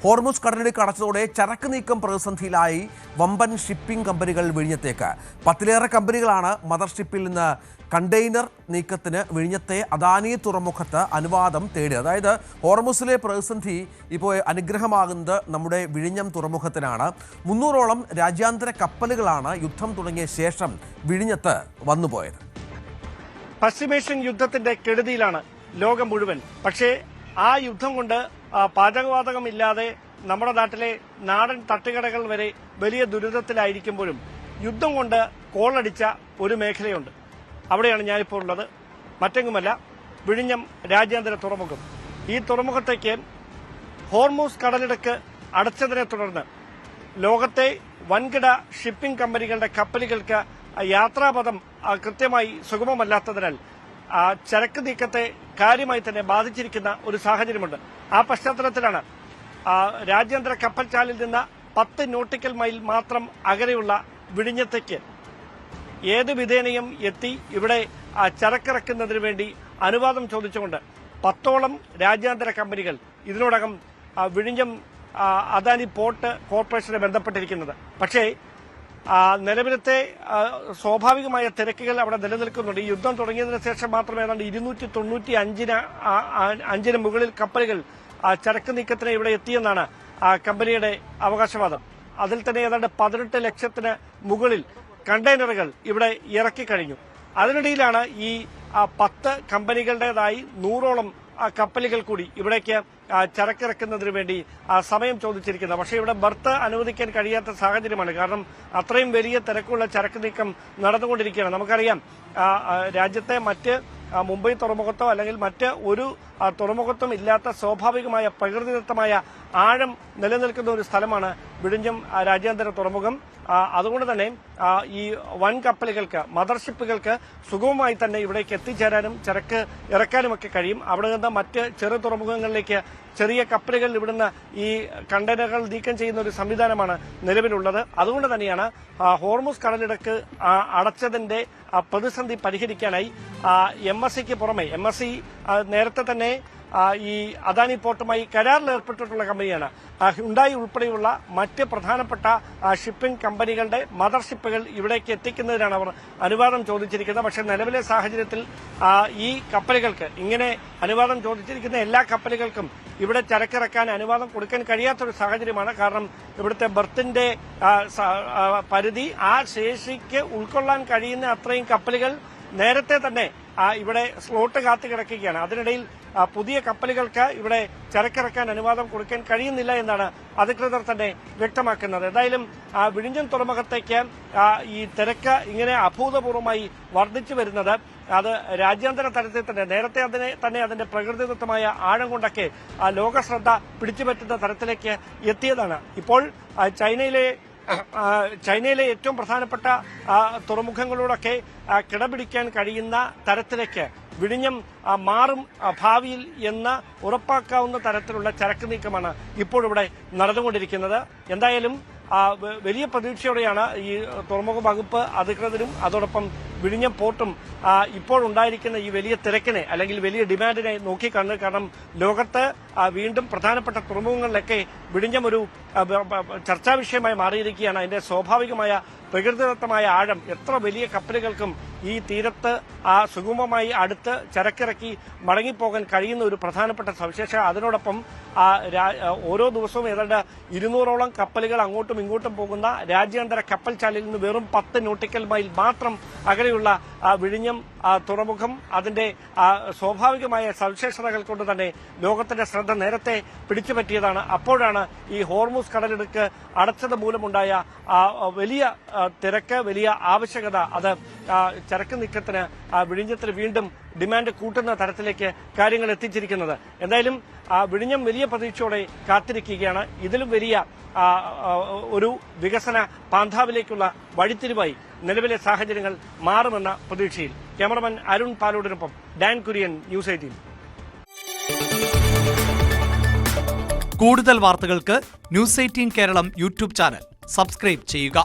Hormuz കടലിടുക്ക് അടച്ചതോടെ ചരക്ക് നീക്കം പ്രതിസന്ധിയിലായി വമ്പൻ ഷിപ്പിംഗ് കമ്പനികൾ വിഴിഞ്ഞത്തേക്ക്. 10-ലേറെ കമ്പനികളാണ് മദർഷിപ്പിൽ നിന്ന് കണ്ടെയ്നർ നീക്കത്തിന് വിഴിഞ്ഞത്തെ അദാനി തുറമുഖത്ത് അനുവാദം തേടിയത്. അതായത് ഹോർമുസിലെ പ്രതിസന്ധി ഇപ്പോൾ അനുഗ്രഹമാകുന്നത് നമ്മുടെ വിഴിഞ്ഞം തുറമുഖത്തിനാണ്. 300ഓളം രാജ്യാന്തര കപ്പലുകളാണ് യുദ്ധം തുടങ്ങിയ ശേഷം വിഴിഞ്ഞത്ത് വന്നുപോയത്. പശ്ചിമേഷ്യൻ യുദ്ധത്തിന്റെ കെടുതിയിലാണ് ലോകം മുഴുവൻ. പക്ഷേ ആ യുദ്ധം കൊണ്ട് പാചകവാതകമില്ലാതെ നമ്മുടെ നാട്ടിലെ നാടൻ തട്ടുകടകൾ വരെ വലിയ ദുരിതത്തിലായിരിക്കുമ്പോഴും യുദ്ധം കൊണ്ട് കോളടിച്ച ഒരു മേഖലയുണ്ട്. അവിടെയാണ് ഞാനിപ്പോൾ ഉള്ളത്. മറ്റെങ്ങുമല്ല, വിഴിഞ്ഞം രാജ്യാന്തര തുറമുഖം. ഈ തുറമുഖത്തേക്ക് ഹോർമുസ് കടലിടുക്ക് അടച്ചതിനെ തുടർന്ന് ലോകത്തെ വൻകിട ഷിപ്പിംഗ് കമ്പനികളുടെ കപ്പലുകൾക്ക് യാത്രാപഥം കൃത്യമായി സുഗമമല്ലാത്തതിനാൽ ചരക്ക് നീക്കത്തെ കാര്യമായി തന്നെ ബാധിച്ചിരിക്കുന്ന ഒരു സാഹചര്യമുണ്ട്. ആ പശ്ചാത്തലത്തിലാണ് രാജ്യാന്തര കപ്പൽചാലിൽ നിന്ന് 10 നോട്ടിക്കൽ മൈൽ മാത്രം അകലെയുള്ള വിഴിഞ്ഞത്തേക്ക് ഏത് വിധേനയും എത്തി ഇവിടെ ചരക്കിറക്കുന്നതിന് വേണ്ടി അനുവാദം ചോദിച്ചുകൊണ്ട് 10ഓളം രാജ്യാന്തര കമ്പനികൾ ഇതിനോടകം വിഴിഞ്ഞം അദാനി പോർട്ട് കോർപ്പറേഷനെ ബന്ധപ്പെട്ടിരിക്കുന്നത്. പക്ഷേ നിലവിലത്തെ സ്വാഭാവികമായ തിരക്കുകൾ അവിടെ നിലനിൽക്കുന്നുണ്ട്. ഈ യുദ്ധം തുടങ്ങിയതിനു ശേഷം മാത്രം ഏതാണ്ട് 295 മുകളിൽ കപ്പലുകൾ ചരക്ക് നീക്കത്തിന് ഇവിടെ എത്തിയെന്നാണ് കമ്പനിയുടെ അവകാശവാദം. അതിൽ തന്നെ ഏതാണ്ട് 18 ലക്ഷത്തിന് മുകളിൽ കണ്ടെയ്നറുകൾ ഇവിടെ ഇറക്കിക്കഴിഞ്ഞു. അതിനിടയിലാണ് ഈ 10 കമ്പനികളുടേതായി 100ഓളം കപ്പലുകൾ കൂടി ഇവിടേക്ക് ചരക്കിറക്കുന്നതിന് വേണ്ടി സമയം ചോദിച്ചിരിക്കുന്നത്. പക്ഷേ ഇവിടെ ബർത്ത് അനുവദിക്കാൻ കഴിയാത്ത സാഹചര്യമാണ്. കാരണം അത്രയും വലിയ തിരക്കുള്ള ചരക്ക് നീക്കം നടന്നുകൊണ്ടിരിക്കുകയാണ്. നമുക്കറിയാം, രാജ്യത്തെ മറ്റ് മുംബൈ തുറമുഖത്തോ അല്ലെങ്കിൽ മറ്റ് ഒരു തുറമുഖത്തും ഇല്ലാത്ത സ്വാഭാവികമായ പ്രകൃതിദത്തമായ ആഴം നിലനിൽക്കുന്ന ഒരു സ്ഥലമാണ് വിഴിഞ്ഞം രാജ്യാന്തര തുറമുഖം. അതുകൊണ്ട് തന്നെ ഈ വൻ കപ്പലുകൾക്ക്, മദർഷിപ്പുകൾക്ക് സുഗമമായി തന്നെ ഇവിടേക്ക് എത്തിച്ചേരാനും ചരക്ക് ഇറക്കാനുമൊക്കെ കഴിയും. അവിടെ നിന്ന് മറ്റ് ചെറു തുറമുഖങ്ങളിലേക്ക് ചെറിയ കപ്പലുകൾ ഇവിടുന്ന് ഈ കണ്ടെയ്നറുകൾ നീക്കം ചെയ്യുന്ന ഒരു സംവിധാനമാണ് നിലവിലുള്ളത്. അതുകൊണ്ട് തന്നെയാണ് ഹോർമുസ് കടലിടുക്ക് അടച്ചതിന്റെ പ്രതിസന്ധി പരിഹരിക്കാനായി MSCക്ക് പുറമെ, MSC നേരത്തെ തന്നെ ഈ അദാനി പോർട്ടുമായി കരാറിൽ ഏർപ്പെട്ടിട്ടുള്ള കമ്പനിയാണ്. ഹ്യുണ്ടായി ഉൾപ്പെടെയുള്ള മറ്റ് പ്രധാനപ്പെട്ട ഷിപ്പിംഗ് കമ്പനികളുടെ മദർഷിപ്പുകൾ ഇവിടേക്ക് എത്തിക്കുന്നതിനാണ് അവർ അനുവാദം ചോദിച്ചിരിക്കുന്നത്. പക്ഷേ നിലവിലെ സാഹചര്യത്തിൽ ഈ കപ്പലുകൾക്ക്, ഇങ്ങനെ അനുവാദം ചോദിച്ചിരിക്കുന്ന എല്ലാ കപ്പലുകൾക്കും ഇവിടെ ചരക്കിറക്കാൻ അനുവാദം കൊടുക്കാൻ കഴിയാത്തൊരു സാഹചര്യമാണ്. കാരണം ഇവിടുത്തെ ബർത്തിന്റെ പരിധി, ആ ശേഷിക്ക് ഉൾക്കൊള്ളാൻ കഴിയുന്ന അത്രയും കപ്പലുകൾ നേരത്തെ തന്നെ ഇവിടെ സ്ലോട്ട് കാത്തു കിടക്കുകയാണ്. അതിനിടയിൽ പുതിയ കപ്പലുകൾക്ക് ഇവിടെ ചരക്കിറക്കാൻ അനുവാദം കൊടുക്കാൻ കഴിയുന്നില്ല എന്നാണ് അധികൃതർ തന്നെ വ്യക്തമാക്കുന്നത്. എന്തായാലും വിഴിഞ്ഞം തുറമുഖത്തേക്ക് ഈ തിരക്ക് ഇങ്ങനെ അഭൂതപൂർവമായി വർദ്ധിച്ചു വരുന്നത് അത് രാജ്യാന്തര തലത്തിൽ തന്നെ നേരത്തെ അതിന്റെ പ്രകൃതിദത്തമായ ആഴം കൊണ്ടൊക്കെ ലോക ശ്രദ്ധ പിടിച്ചുപറ്റുന്ന തരത്തിലേക്ക് എത്തിയതാണ്. ഇപ്പോൾ ചൈനയിലെ ഏറ്റവും പ്രധാനപ്പെട്ട തുറമുഖങ്ങളോടൊക്കെ കിടപിടിക്കാൻ കഴിയുന്ന തരത്തിലേക്ക് വിഴിഞ്ഞം മാറും ഭാവിയിൽ എന്ന് ഉറപ്പാക്കാവുന്ന തരത്തിലുള്ള ചരക്ക് നീക്കമാണ് ഇപ്പോഴിവിടെ നടന്നുകൊണ്ടിരിക്കുന്നത്. എന്തായാലും വലിയ പ്രതീക്ഷയോടെയാണ് ഈ തുറമുഖ വകുപ്പ് അധികൃതരും അതോടൊപ്പം വിഴിഞ്ഞം പോർട്ടും ഇപ്പോഴുണ്ടായിരിക്കുന്ന ഈ വലിയ തിരക്കിനെ അല്ലെങ്കിൽ വലിയ ഡിമാൻഡിനെ നോക്കിക്കണ്ട്. കാരണം ലോകത്ത് വീണ്ടും പ്രധാനപ്പെട്ട തുറമുഖങ്ങളിലൊക്കെ വിഴിഞ്ഞം ഒരു ചർച്ചാ വിഷയമായി മാറിയിരിക്കുകയാണ്. അതിന്റെ സ്വാഭാവികമായ പ്രകൃതിദത്തമായ ആഴം എത്ര വലിയ കപ്പലുകൾക്കും ഈ തീരത്ത് സുഗമമായി അടുത്ത് ചരക്കിറക്കി മടങ്ങിപ്പോകാൻ കഴിയുന്ന ഒരു പ്രധാനപ്പെട്ട സവിശേഷത. അതിനോടൊപ്പം ഓരോ ദിവസവും ഏതാണ്ട് 200ഓളം കപ്പലുകൾ അങ്ങോട്ടും ഇങ്ങോട്ടും പോകുന്ന രാജ്യാന്തര കപ്പൽചാലിൽ നിന്ന് വെറും 10 നോട്ടിക്കൽ മൈൽ മാത്രം അകലെയുള്ള വിഴിഞ്ഞം തുറമുഖം അതിന്റെ സ്വാഭാവികമായ സവിശേഷതകൾ കൊണ്ട് തന്നെ ലോകത്തിന്റെ ശ്രദ്ധ നേരത്തെ പിടിച്ചുപറ്റിയതാണ്. അപ്പോഴാണ് ഈ ഹോർമുസ് കടലിടുക്ക് അടച്ചത് മൂലമുണ്ടായ വലിയ തിരക്ക്, വലിയ ആവശ്യകത അത് ചരക്ക് നീക്കത്തിന് വിഴിഞ്ഞത്തിന് വീണ്ടും ഡിമാൻഡ് കൂട്ടുന്ന തരത്തിലേക്ക് കാര്യങ്ങൾ എത്തിച്ചിരിക്കുന്നത്. എന്തായാലും വിഴിഞ്ഞം വലിയ പ്രതീക്ഷയോടെ കാത്തിരിക്കുകയാണ്. ഇതിലും വലിയ ഒരു വികസന പാന്താവിലേക്കുള്ള വഴിത്തിരിവായി നിലവിലെ സാഹചര്യങ്ങൾ മാറുമെന്ന പ്രതീക്ഷയിൽ ക്യാമറമാൻ അരുൺ പാലോടിനൊപ്പം ഡാൻ കുര്യൻ, ന്യൂസ് 18. കൂടുതൽ വാർത്തകൾക്ക് news 18 Keralam YouTube channel subscribe ചെയ്യുക.